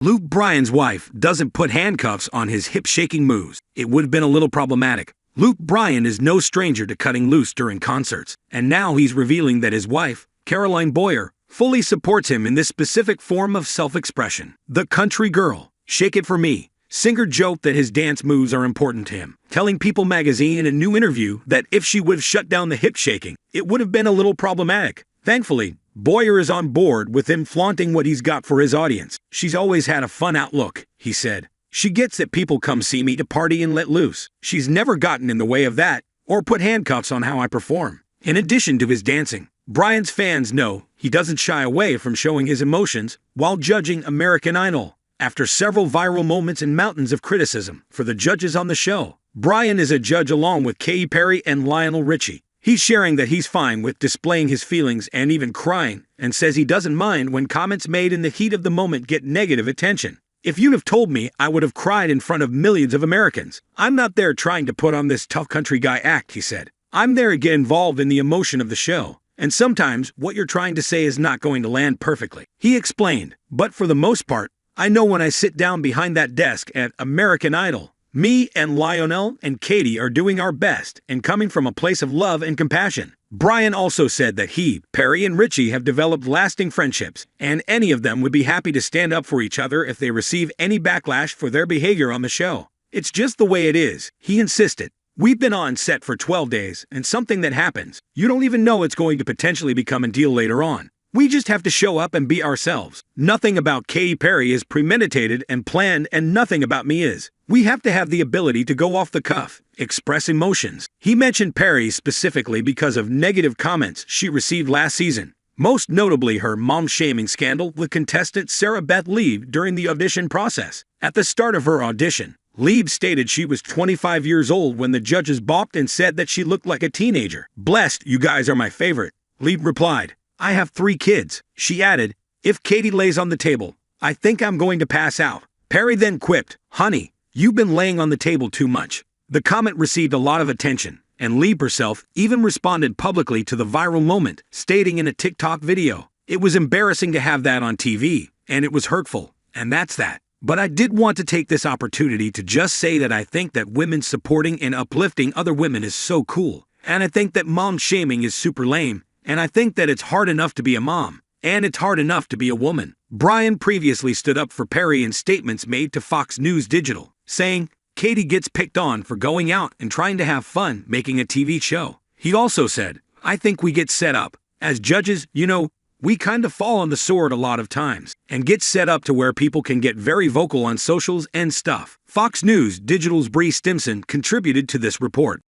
Luke Bryan's wife doesn't put handcuffs on his hip-shaking moves. It would have been a little problematic. Luke Bryan is no stranger to cutting loose during concerts, and now he's revealing that his wife, Caroline Boyer, fully supports him in this specific form of self-expression. The country girl, Shake It For Me, singer joked that his dance moves are important to him, telling People magazine in a new interview that if she would have shut down the hip shaking, it would have been a little problematic. Thankfully, Boyer is on board with him flaunting what he's got for his audience. She's always had a fun outlook, he said. She gets that people come see me to party and let loose. She's never gotten in the way of that or put handcuffs on how I perform. In addition to his dancing, Bryan's fans know he doesn't shy away from showing his emotions while judging American Idol. After several viral moments and mountains of criticism for the judges on the show, Bryan is a judge along with Katy Perry and Lionel Richie. He's sharing that he's fine with displaying his feelings and even crying, and says he doesn't mind when comments made in the heat of the moment get negative attention. If you'd have told me, I would have cried in front of millions of Americans. I'm not there trying to put on this tough country guy act, he said. I'm there to get involved in the emotion of the show, and sometimes what you're trying to say is not going to land perfectly. He explained, but for the most part, I know when I sit down behind that desk at American Idol, me and Lionel and Katy are doing our best and coming from a place of love and compassion. Bryan also said that he, Perry, and Richie have developed lasting friendships, and any of them would be happy to stand up for each other if they receive any backlash for their behavior on the show. It's just the way it is, he insisted. We've been on set for 12 days, and something that happens, you don't even know it's going to potentially become a deal later on. We just have to show up and be ourselves. Nothing about Katy Perry is premeditated and planned, and nothing about me is. We have to have the ability to go off the cuff, express emotions. He mentioned Perry specifically because of negative comments she received last season, most notably her mom-shaming scandal with contestant Sarah Beth Lieb during the audition process. At the start of her audition, Lieb stated she was 25 years old when the judges balked and said that she looked like a teenager. "Blessed, you guys are my favorite," Lieb replied. "I have 3 kids." She added, "If Katy lays on the table, I think I'm going to pass out." Perry then quipped, "Honey, you've been laying on the table too much." The comment received a lot of attention, and Lieb herself even responded publicly to the viral moment, stating in a TikTok video, "It was embarrassing to have that on TV, and it was hurtful, and that's that. But I did want to take this opportunity to just say that I think that women supporting and uplifting other women is so cool, and I think that mom shaming is super lame. And I think that it's hard enough to be a mom, and it's hard enough to be a woman." Bryan previously stood up for Perry in statements made to Fox News Digital, saying, "Katy gets picked on for going out and trying to have fun making a TV show." He also said, "I think we get set up. As judges, we kind of fall on the sword a lot of times, and get set up to where people can get very vocal on socials and stuff." Fox News Digital's Bree Stimson contributed to this report.